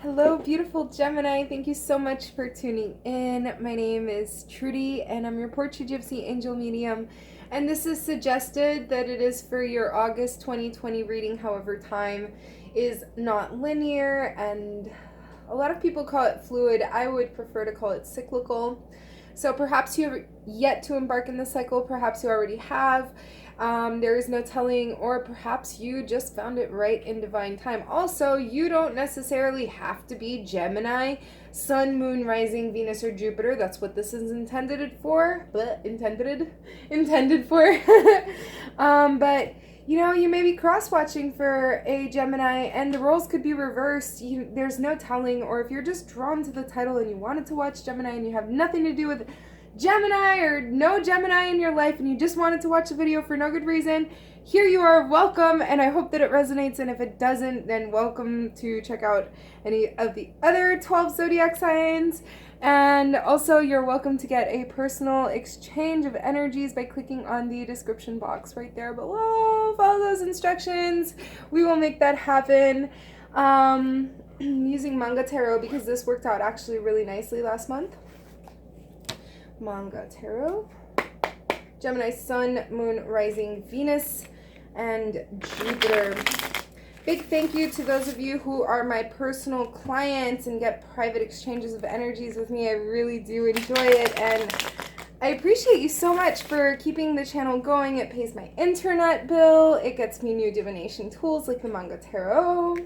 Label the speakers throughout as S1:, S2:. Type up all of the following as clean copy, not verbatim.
S1: Hello, beautiful Gemini. Thank you so much for tuning in. My name is Trudy, and I'm your Portrait Gypsy Angel Medium. And this is suggested that it is for your August 2020 reading. However, time is not linear, and a lot of people call it fluid. I would prefer to call it cyclical. So perhaps you have yet to embark in the cycle, perhaps you already have. There is no telling, or perhaps you just found it right in divine time. Also, you don't necessarily have to be Gemini, Sun, Moon, Rising, Venus, or Jupiter. That's what this is intended for. Intended for. But you know, you may be cross-watching for a Gemini, and the roles could be reversed. There's no telling, or if you're just drawn to the title and you wanted to watch Gemini and you have nothing to do with Gemini or no Gemini in your life and you just wanted to watch a video for no good reason, here you are, welcome, and I hope that it resonates, and if it doesn't, then welcome to check out any of the other 12 zodiac signs. And also, you're welcome to get a personal exchange of energies by clicking on the description box right there below. Follow those instructions. We will make that happen. Using Manga Tarot because this worked out actually really nicely last month. Manga Tarot. Gemini, Sun, Moon, Rising, Venus, and Jupiter. Big thank you to those of you who are my personal clients and get private exchanges of energies with me. I really do enjoy it, and I appreciate you so much for keeping the channel going. It pays my internet bill. It gets me new divination tools like the Manga Tarot,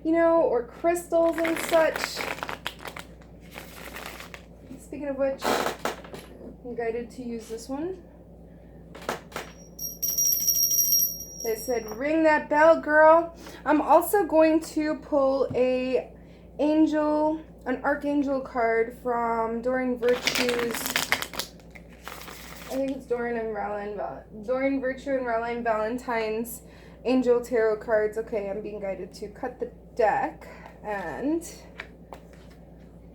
S1: you know, or crystals and such. Speaking of which, I'm guided to use this one. They said, ring that bell, girl. I'm also going to pull an archangel card from Doreen Virtue's, I think it's Doreen Virtue and Raline Valentine's Angel Tarot cards. Okay, I'm being guided to cut the deck, and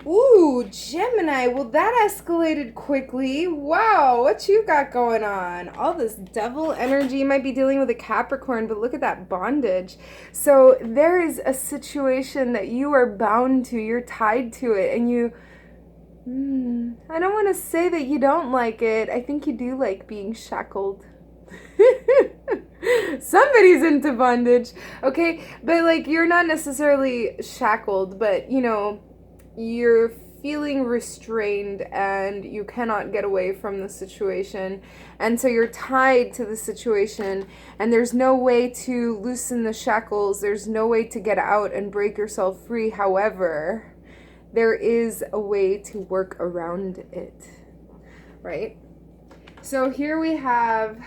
S1: ooh, Gemini, well that escalated quickly. Wow, what you got going on? All this devil energy. You might be dealing with a Capricorn, but look at that bondage. So there is a situation that you are bound to, you're tied to it, and you, I don't want to say that you don't like it. I think you do like being shackled. Somebody's into bondage, okay? But like, you're not necessarily shackled, but you know, you're feeling restrained and you cannot get away from the situation, and so you're tied to the situation, and there's no way to loosen the shackles, there's no way to get out and break yourself free. However, there is a way to work around it, right? So here we have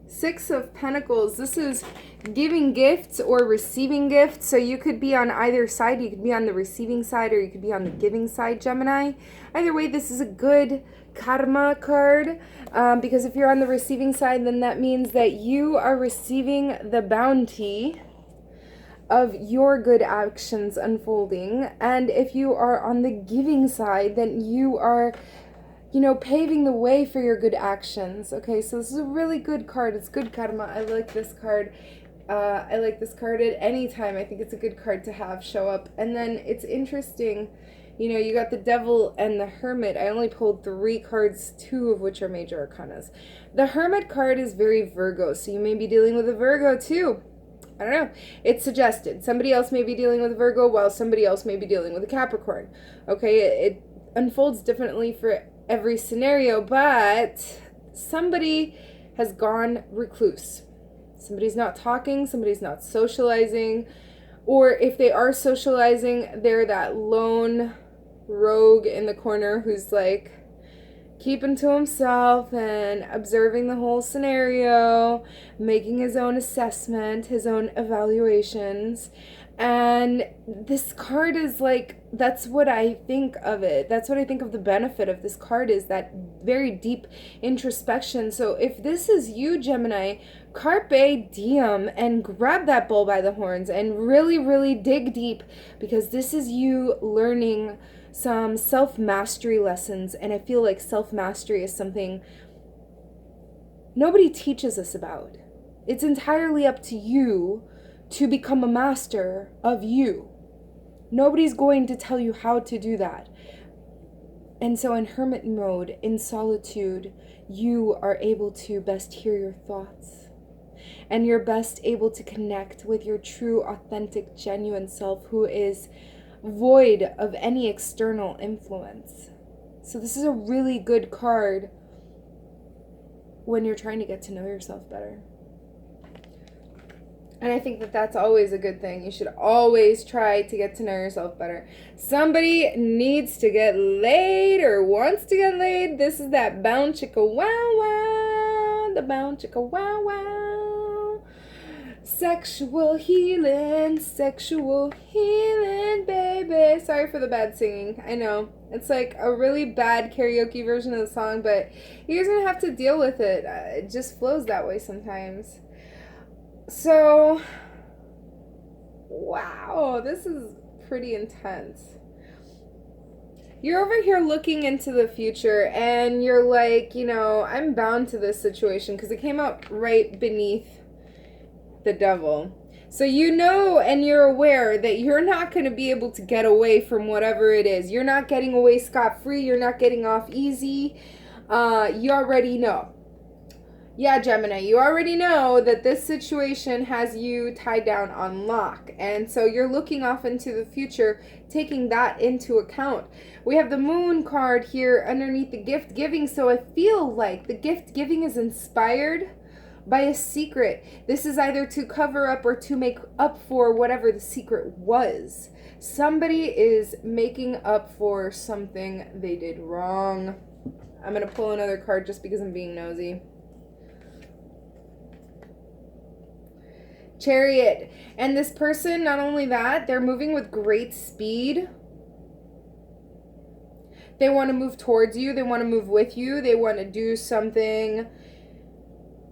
S1: Six of Pentacles. This is giving gifts or receiving gifts. So you could be on either side. You could be on the receiving side or you could be on the giving side, Gemini. Either way, this is a good karma card, because if you're on the receiving side, then that means that you are receiving the bounty of your good actions unfolding. And if you are on the giving side, then you are, you know, paving the way for your good actions. Okay, so this is a really good card. It's good karma. I like this card. I like this card at any time. I think it's a good card to have show up. And then it's interesting, you know, you got the Devil and the Hermit. I only pulled 3 cards, 2 of which are major arcanas. The Hermit card is very Virgo, so you may be dealing with a Virgo too. I don't know. It's suggested. Somebody else may be dealing with a Virgo while somebody else may be dealing with a Capricorn. Okay, it unfolds differently for every scenario, but somebody has gone recluse. Somebody's not talking, somebody's not socializing, or if they are socializing, they're that lone rogue in the corner who's like keeping to himself and observing the whole scenario, making his own assessment, his own evaluations. And this card is like, that's what I think of it. That's what I think of the benefit of this card, is that very deep introspection. So if this is you, Gemini, carpe diem and grab that bull by the horns and really, really dig deep, because this is you learning some self-mastery lessons. And I feel like self-mastery is something nobody teaches us about. It's entirely up to you to become a master of you. Nobody's going to tell you how to do that. And so in hermit mode, in solitude, you are able to best hear your thoughts. And you're best able to connect with your true, authentic, genuine self who is void of any external influence. So this is a really good card when you're trying to get to know yourself better. And I think that that's always a good thing. You should always try to get to know yourself better. Somebody needs to get laid or wants to get laid. This is that bound chicka wow wow. The bound chicka wow wow. Sexual healing, baby. Sorry for the bad singing. I know. It's like a really bad karaoke version of the song, but you're going to have to deal with it. It just flows that way sometimes. So, wow, this is pretty intense. You're over here looking into the future and you're like, you know, I'm bound to this situation because it came out right beneath the devil. So you know and you're aware that you're not going to be able to get away from whatever it is. You're not getting away scot-free. You're not getting off easy. You already know. Yeah, Gemini, you already know that this situation has you tied down on lock. And so you're looking off into the future, taking that into account. We have the Moon card here underneath the gift giving. So I feel like the gift giving is inspired by a secret. This is either to cover up or to make up for whatever the secret was. Somebody is making up for something they did wrong. I'm going to pull another card just because I'm being nosy. Chariot. And this person, not only that, they're moving with great speed. They want to move towards you. They want to move with you. They want to do something.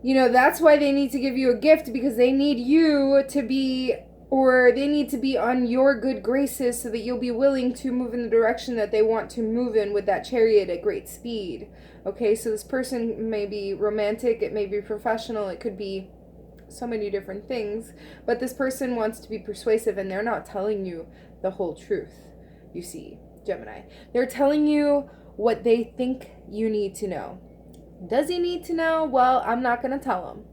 S1: You know, that's why they need to give you a gift, because they need you to be, or they need to be on your good graces so that you'll be willing to move in the direction that they want to move in with that chariot at great speed. Okay, so this person may be romantic. It may be professional. It could be so many different things, but this person wants to be persuasive and they're not telling you the whole truth. You see, Gemini, they're telling you what they think you need to know. Does he need to know? Well, I'm not going to tell him.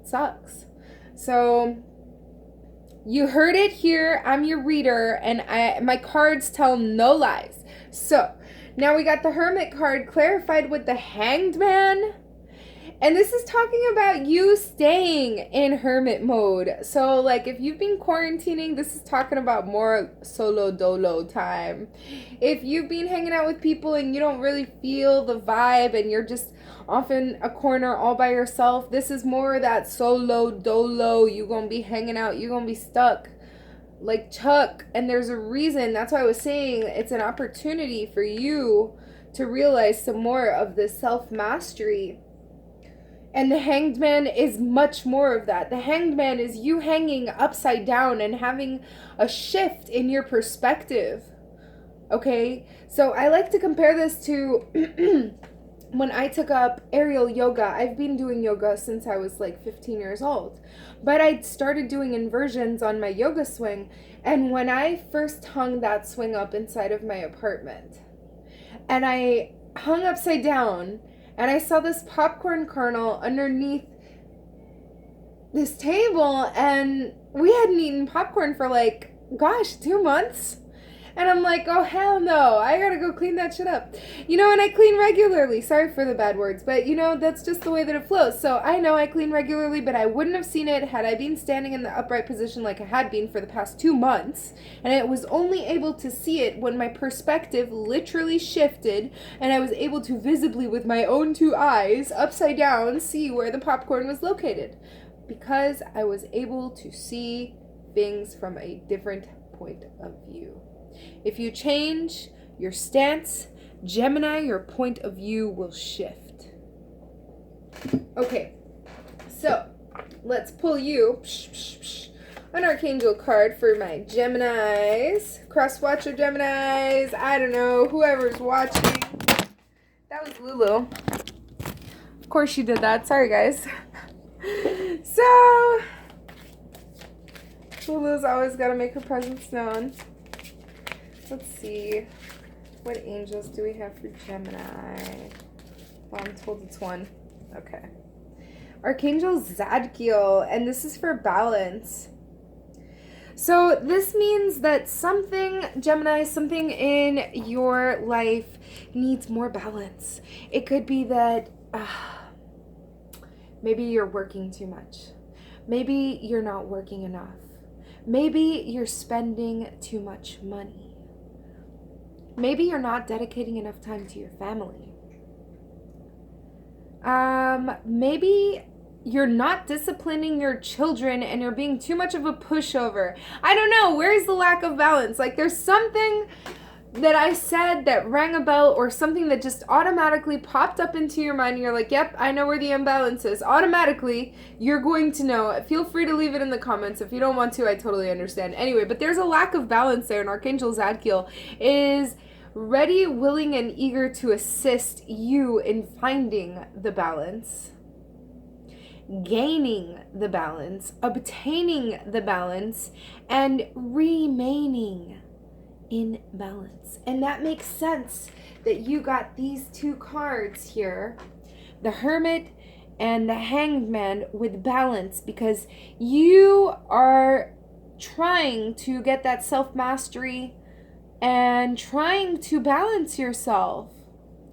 S1: Sucks. So you heard it here. I'm your reader and my cards tell no lies. So now we got the Hermit card clarified with the Hanged Man. And this is talking about you staying in hermit mode. So, like, if you've been quarantining, this is talking about more solo dolo time. If you've been hanging out with people and you don't really feel the vibe and you're just off in a corner all by yourself, this is more that solo dolo. You're going to be hanging out. You're going to be stuck like Chuck. And there's a reason. That's why I was saying it's an opportunity for you to realize some more of this self-mastery. And the Hanged Man is much more of that. The Hanged Man is you hanging upside down and having a shift in your perspective. Okay? So I like to compare this to when I took up aerial yoga. I've been doing yoga since I was like 15 years old. But I started doing inversions on my yoga swing. And when I first hung that swing up inside of my apartment, and I hung upside down, and I saw this popcorn kernel underneath this table, and we hadn't eaten popcorn for 2 months. And I'm like, oh, hell no, I gotta go clean that shit up. You know, and I clean regularly. Sorry for the bad words, but, you know, that's just the way that it flows. So I know I clean regularly, but I wouldn't have seen it had I been standing in the upright position like I had been for the past 2 months. And I was only able to see it when my perspective literally shifted, and I was able to visibly, with my own 2 eyes, upside down, see where the popcorn was located. Because I was able to see things from a different point of view. If you change your stance, Gemini, your point of view will shift. Okay, so let's pull you an Archangel card for my Geminis. Cross-watcher Geminis, I don't know, whoever's watching. That was Lulu. Of course she did that. Sorry, guys. So, Lulu's always got to make her presence known. Let's see. What angels do we have for Gemini? Well, I'm told it's one. Okay. Archangel Zadkiel, and this is for balance. So this means that something, Gemini, something in your life needs more balance. It could be that maybe you're working too much. Maybe you're not working enough. Maybe you're spending too much money. Maybe you're not dedicating enough time to your family. Maybe you're not disciplining your children and you're being too much of a pushover. I don't know. Where's the lack of balance? Like, there's something that I said that rang a bell, or something that just automatically popped up into your mind. You're like, yep, I know where the imbalance is. Automatically, you're going to know. Feel free to leave it in the comments. If you don't want to, I totally understand. Anyway, but there's a lack of balance there, and Archangel Zadkiel is ready, willing, and eager to assist you in finding the balance, gaining the balance, obtaining the balance, and remaining in balance. And that makes sense that you got these two cards here, the Hermit and the Hanged Man, with balance, because you are trying to get that self-mastery and trying to balance yourself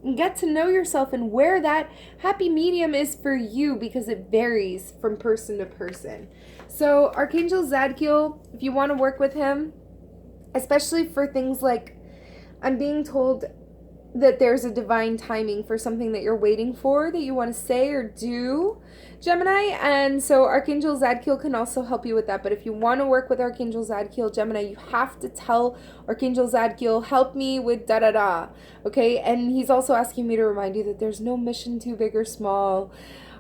S1: and get to know yourself and where that happy medium is for you, because it varies from person to person. So Archangel Zadkiel, if you want to work with him, especially for things like, I'm being told that there's a divine timing for something that you're waiting for, that you want to say or do, Gemini. And so Archangel Zadkiel can also help you with that. But if you want to work with Archangel Zadkiel, Gemini, you have to tell Archangel Zadkiel, help me with da-da-da. Okay? And he's also asking me to remind you that there's no mission too big or small.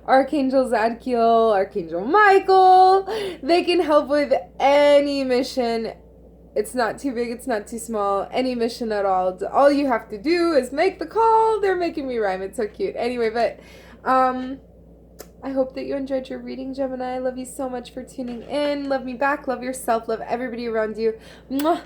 S1: Archangel Zadkiel, Archangel Michael, they can help with any mission. It's not too big, it's not too small, any mission at all. All you have to do is make the call. They're making me rhyme. It's so cute. Anyway, but I hope that you enjoyed your reading, Gemini. I love you so much for tuning in. Love me back. Love yourself. Love everybody around you. Mwah.